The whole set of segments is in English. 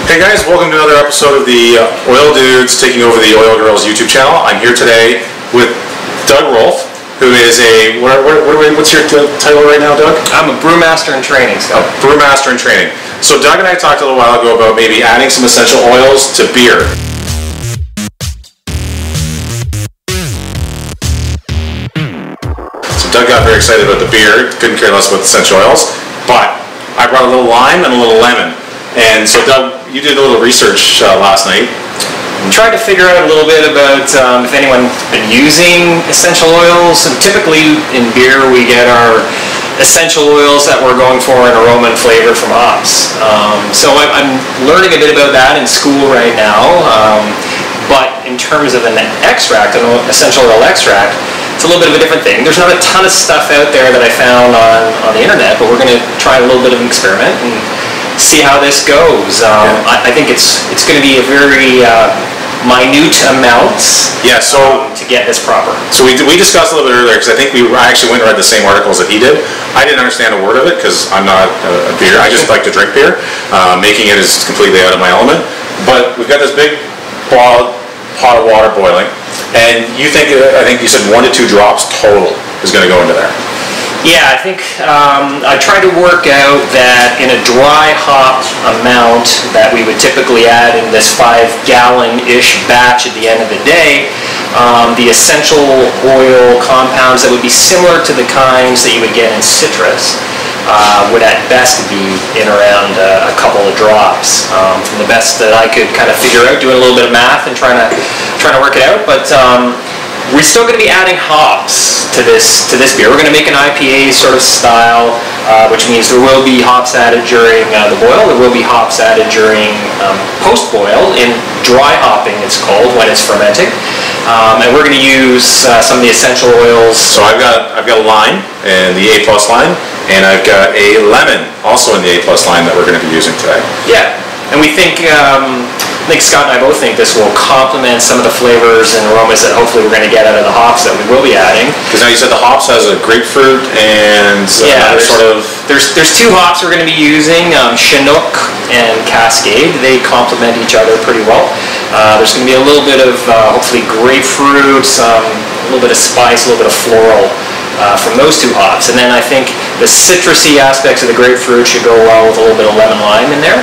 Hey guys, welcome to another episode of the Oil Dudes taking over the Oil Girls YouTube channel. I'm here today with Doug Rolfe, who is a, what's your title right now, Doug? I'm a brewmaster in training, Scott. A brewmaster in training. So Doug and I talked a little while ago about maybe adding some essential oils to beer. So Doug got very excited about the beer, couldn't care less about the essential oils, but I brought a little lime and a little lemon. And so Doug, you did a little research last night. Tried to figure out a little bit about if anyone's been using essential oils. And typically in beer we get our essential oils that we're going for in aroma and flavor from hops. So I'm learning a bit about that in school right now. But in terms of an extract, an essential oil extract, it's a little bit of a different thing. There's not a ton of stuff out there that I found on the internet, but we're going to try a little bit of an experiment and see how this goes. I think it's going to be a very minute amounts to get this proper. So we discussed a little bit earlier, because I think I actually went and read the same articles that he did. I didn't understand a word of it because I'm not a beer. I just like to drink beer. Making it is completely out of my element. But we've got this big pot of water boiling, and I think you said 1 to 2 drops total is going to go into there. Yeah, I think I tried to work out that in a dry hop amount that we would typically add in this 5-gallon-ish batch at the end of the day, the essential oil compounds that would be similar to the kinds that you would get in citrus would at best be in around a couple of drops. From the best that I could kind of figure out, doing a little bit of math and trying to work it out, but we're still going to be adding hops to this beer. We're going to make an IPA sort of style, which means there will be hops added during the boil. There will be hops added during post-boil. In dry hopping, it's called, when it's fermenting. And we're going to use some of the essential oils. So I've got a lime and the A+ line, and I've got a lemon also in the A+ line that we're going to be using today. Yeah, and we think. I think Scott and I both think this will complement some of the flavors and aromas that hopefully we're going to get out of the hops that we will be adding. Because now you said the hops has a grapefruit and there's 2 hops we're going to be using, Chinook and Cascade. They complement each other pretty well. There's going to be a little bit of hopefully grapefruit, a little bit of spice, a little bit of floral from those 2 hops. And then I think the citrusy aspects of the grapefruit should go well with a little bit of lemon lime in there.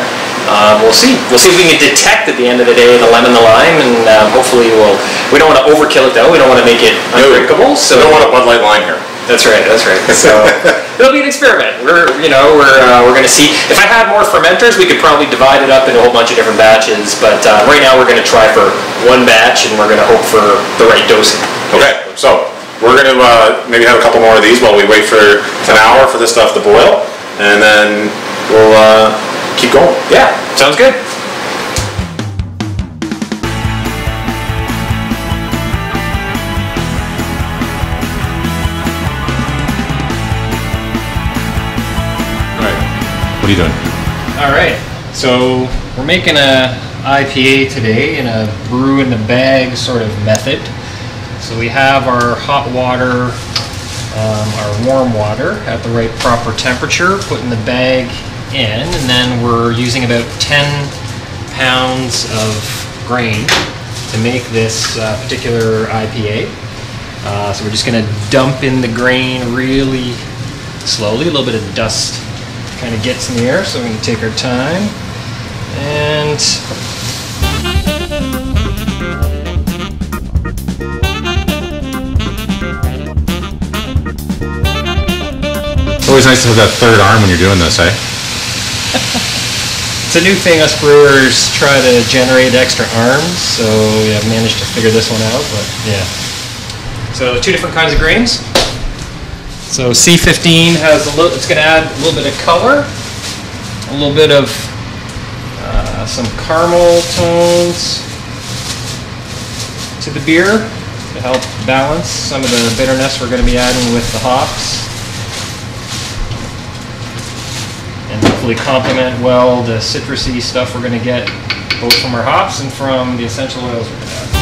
We'll see. We'll see if we can detect at the end of the day the lemon, the lime, and hopefully we don't want to overkill it though. We don't want to make it undrinkable. So we don't want a Bud Light lime here. That's right. That's right. So it'll be an experiment. We're going to see. If I had more fermenters, we could probably divide it up into a whole bunch of different batches. But right now we're going to try for 1 batch, and we're going to hope for the right dosing. Okay. So we're going to maybe have a couple more of these while we wait for an hour for this stuff to boil, and then we'll keep going. Yeah, sounds good. Alright, what are you doing? Alright, so we're making a IPA today in a brew in the bag sort of method. So we have our hot water, our warm water at the right proper temperature, put in the bag in, and then we're using about 10 pounds of grain to make this particular IPA. So we're just going to dump in the grain really slowly. A little bit of dust kind of gets in the air, so we can take our time. And it's always nice to have that third arm when you're doing this, eh? It's a new thing us brewers try to generate extra arms, so yeah, I've managed to figure this one out, but yeah. So 2 different kinds of grains. So C15 has it's going to add a little bit of color, a little bit of some caramel tones to the beer to help balance some of the bitterness we're going to be adding with the hops. And hopefully complement well the citrusy stuff we're going to get both from our hops and from the essential oils we're going to add.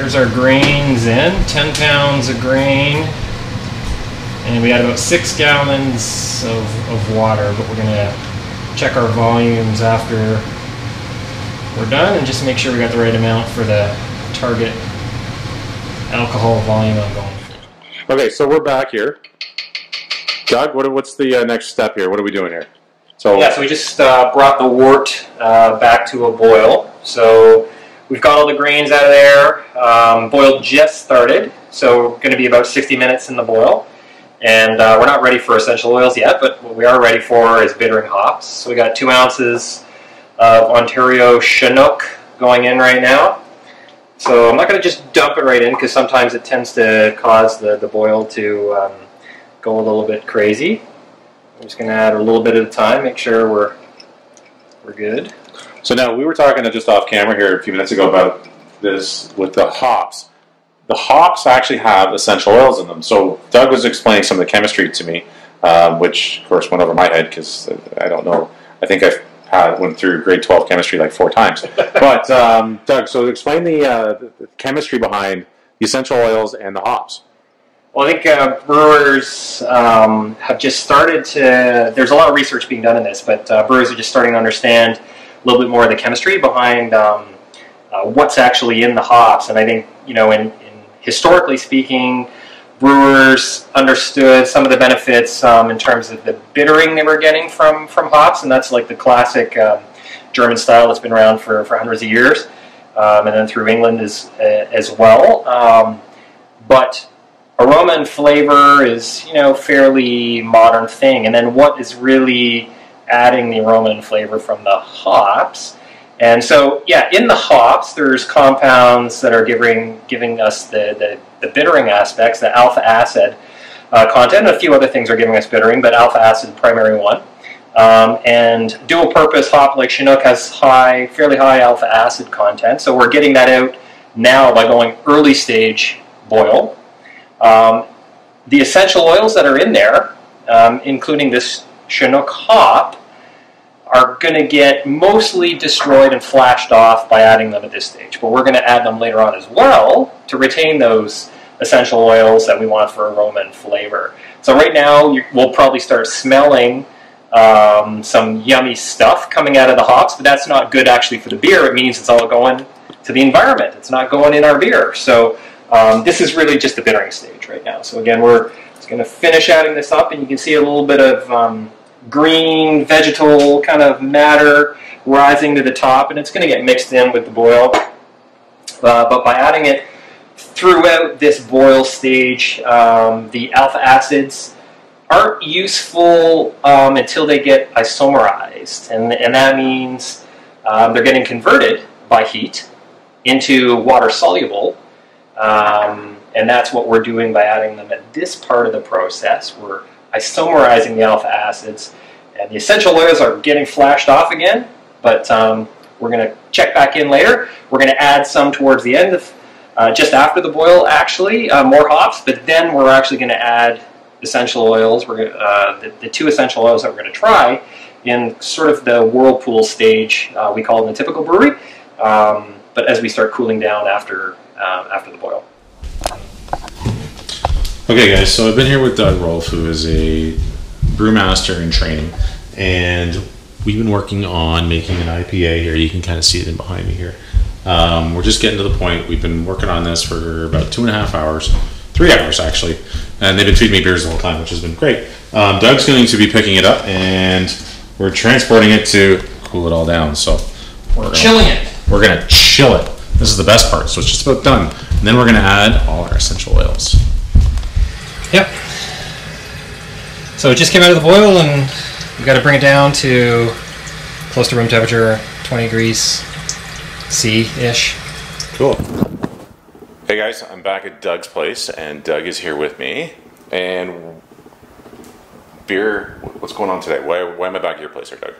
There's our grains in, 10 pounds of grain. And we had about 6 gallons of water, but we're gonna check our volumes after we're done and just make sure we got the right amount for the target alcohol volume I'm going for. Okay, so we're back here. Doug, what's the next step here? What are we doing here? So we just brought the wort back to a boil. So we've got all the grains out of there. Boil just started, so we're going to be about 60 minutes in the boil. And we're not ready for essential oils yet, but what we are ready for is bittering hops. So we got 2 ounces of Ontario Chinook going in right now. So I'm not going to just dump it right in because sometimes it tends to cause the boil to go a little bit crazy. I'm just going to add a little bit at a time, make sure we're good. So now we were talking just off camera here a few minutes ago about this with the hops. The hops actually have essential oils in them. So Doug was explaining some of the chemistry to me, which of course went over my head because I don't know. I think I went through grade 12 chemistry like 4 times. But Doug, so explain the chemistry behind the essential oils and the hops. Well, I think brewers have just started to, there's a lot of research being done in this, but brewers are just starting to understand a little bit more of the chemistry behind what's actually in the hops. And I think, historically speaking, brewers understood some of the benefits in terms of the bittering they were getting from hops, and that's like the classic German style that's been around for hundreds of years, and then through England as well. But aroma and flavor is, fairly modern thing. And then what is really adding the aroma and flavor from the hops? And so, in the hops, there's compounds that are giving us the bittering aspects, the alpha acid content, and a few other things are giving us bittering, but alpha acid is the primary one. And dual purpose hop like Chinook has fairly high alpha acid content, so we're getting that out now by going early stage boil. The essential oils that are in there, including this Chinook hop, are going to get mostly destroyed and flashed off by adding them at this stage. But we're going to add them later on as well to retain those essential oils that we want for aroma and flavor. So right now, we'll probably start smelling some yummy stuff coming out of the hops, but that's not good actually for the beer. It means it's all going to the environment. It's not going in our beer. So this is really just the bittering stage right now. So again, we're just going to finish adding this up, and you can see a little bit of green vegetal kind of matter rising to the top, and it's going to get mixed in with the boil. But by adding it throughout this boil stage, the alpha acids aren't useful until they get isomerized, and that means they're getting converted by heat into water soluble. And that's what we're doing by adding them at this part of the process. We're isomerizing the alpha acids, and the essential oils are getting flashed off again, but we're going to check back in later. We're going to add some towards the end of, just after the boil actually, more hops, but then we're actually going to add essential oils. We're the 2 essential oils that we're going to try in sort of the whirlpool stage, we call it in the typical brewery, but as we start cooling down after the boil. Okay guys, so I've been here with Doug Rolfe, who is a brewmaster in training, and we've been working on making an IPA here. You can kind of see it in behind me here. We're just getting to the point. We've been working on this for about 2.5 hours, 3 hours actually, and they've been feeding me beers the whole time, which has been great. Doug's going to be picking it up, and we're transporting it to cool it all down. So we're chilling it. We're going to chill it. This is the best part, so it's just about done. And then we're going to add all our essential oils. Yep. So it just came out of the boil, and we've got to bring it down to close to room temperature, 20 degrees C-ish. Cool. Hey guys, I'm back at Doug's place, and Doug is here with me. And beer, what's going on today? Why am I back at your place here, Doug?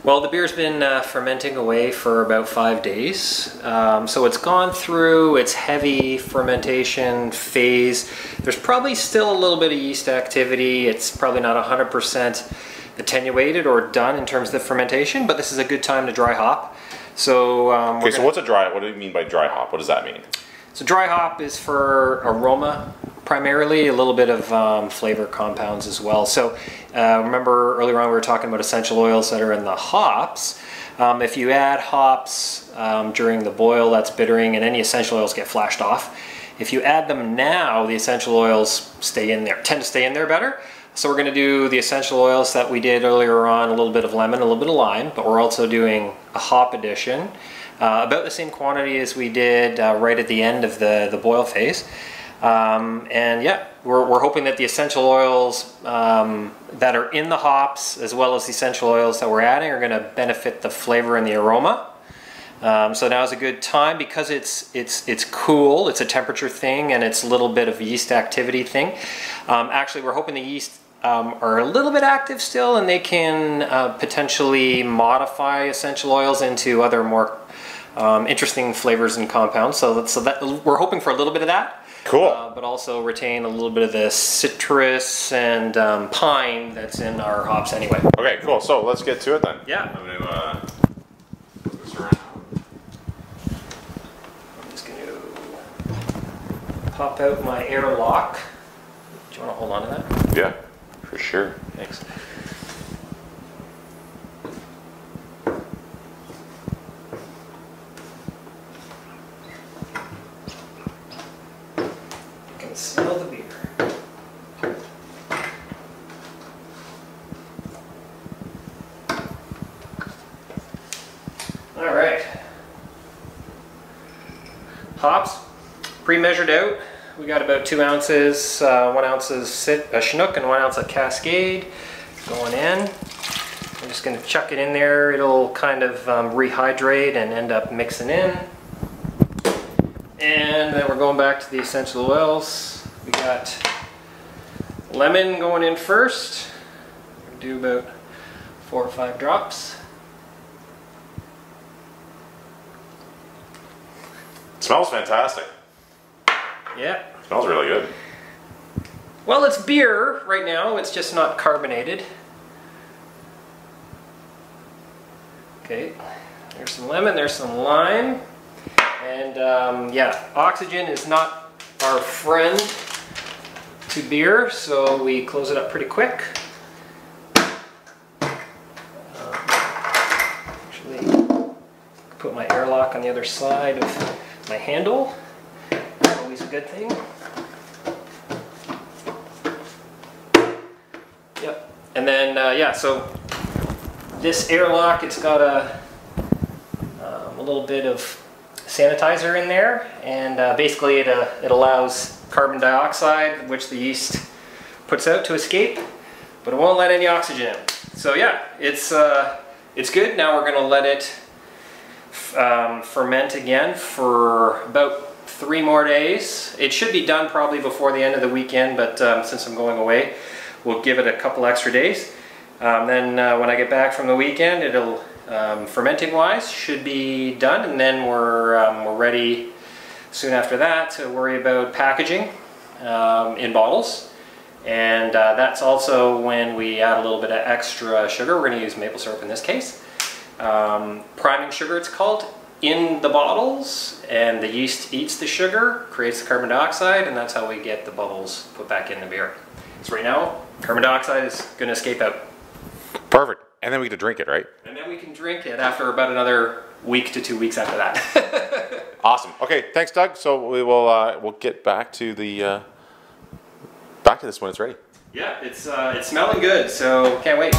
Well, the beer's been fermenting away for about 5 days. So it's gone through its heavy fermentation phase. There's probably still a little bit of yeast activity. It's probably not 100% attenuated or done in terms of the fermentation, but this is a good time to dry hop. So, okay, so what's a dry, what do you mean by dry hop? What does that mean? So dry hop is for aroma primarily, a little bit of flavor compounds as well. So remember earlier on we were talking about essential oils that are in the hops. If you add hops during the boil, that's bittering, and any essential oils get flashed off. If you add them now, the essential oils tend to stay in there better. So we're going to do the essential oils that we did earlier on, a little bit of lemon, a little bit of lime, but we're also doing a hop addition, about the same quantity as we did right at the end of the boil phase. And yeah, we're hoping that the essential oils that are in the hops, as well as the essential oils that we're adding, are going to benefit the flavor and the aroma. So now is a good time because it's cool, it's a temperature thing, and it's a little bit of yeast activity thing. Actually, we're hoping the yeast are a little bit active still, and they can potentially modify essential oils into other more interesting flavors and compounds. So that we're hoping for a little bit of that. Cool. But also retain a little bit of the citrus and pine that's in our hops anyway. Okay, cool. So let's get to it then. Yeah. I'm going to put this around. I'm just going to pop out my airlock. Do you want to hold on to that? Yeah, for sure. Thanks. I can smell the beer. All right. Hops, pre-measured out. We got about 2 ounces, 1 ounce of Chinook and 1 ounce of Cascade going in. I'm just going to chuck it in there. It'll kind of rehydrate and end up mixing in. And then we're going back to the essential oils. We got lemon going in first. We'll do about 4 or 5 drops. It smells fantastic. Yeah. It smells really good. Well, it's beer right now. It's just not carbonated. Okay. There's some lemon. There's some lime. And yeah, oxygen is not our friend to beer, so we close it up pretty quick. Actually, put my airlock on the other side of my handle. Always a good thing. Yep. And then yeah, so this airlock, it's got a little bit of sanitizer in there, and basically it allows carbon dioxide, which the yeast puts out, to escape, but it won't let any oxygen in. So yeah, it's good. Now we're going to let it ferment again for about 3 more days. It should be done probably before the end of the weekend, but since I'm going away, we'll give it a couple extra days. Then when I get back from the weekend, it'll fermenting wise should be done, and then we're ready soon after that to worry about packaging in bottles. And that's also when we add a little bit of extra sugar. We're going to use maple syrup in this case. Priming sugar, it's called, in the bottles, and the yeast eats the sugar, creates the carbon dioxide, and that's how we get the bubbles put back in the beer. So right now, carbon dioxide is going to escape out. Perfect. And then we get to drink it, right? And then we can drink it after about another week to 2 weeks after that. Awesome. Okay, thanks, Doug. So we will we'll get back to the this when it's ready. Yeah, it's smelling good, so can't wait.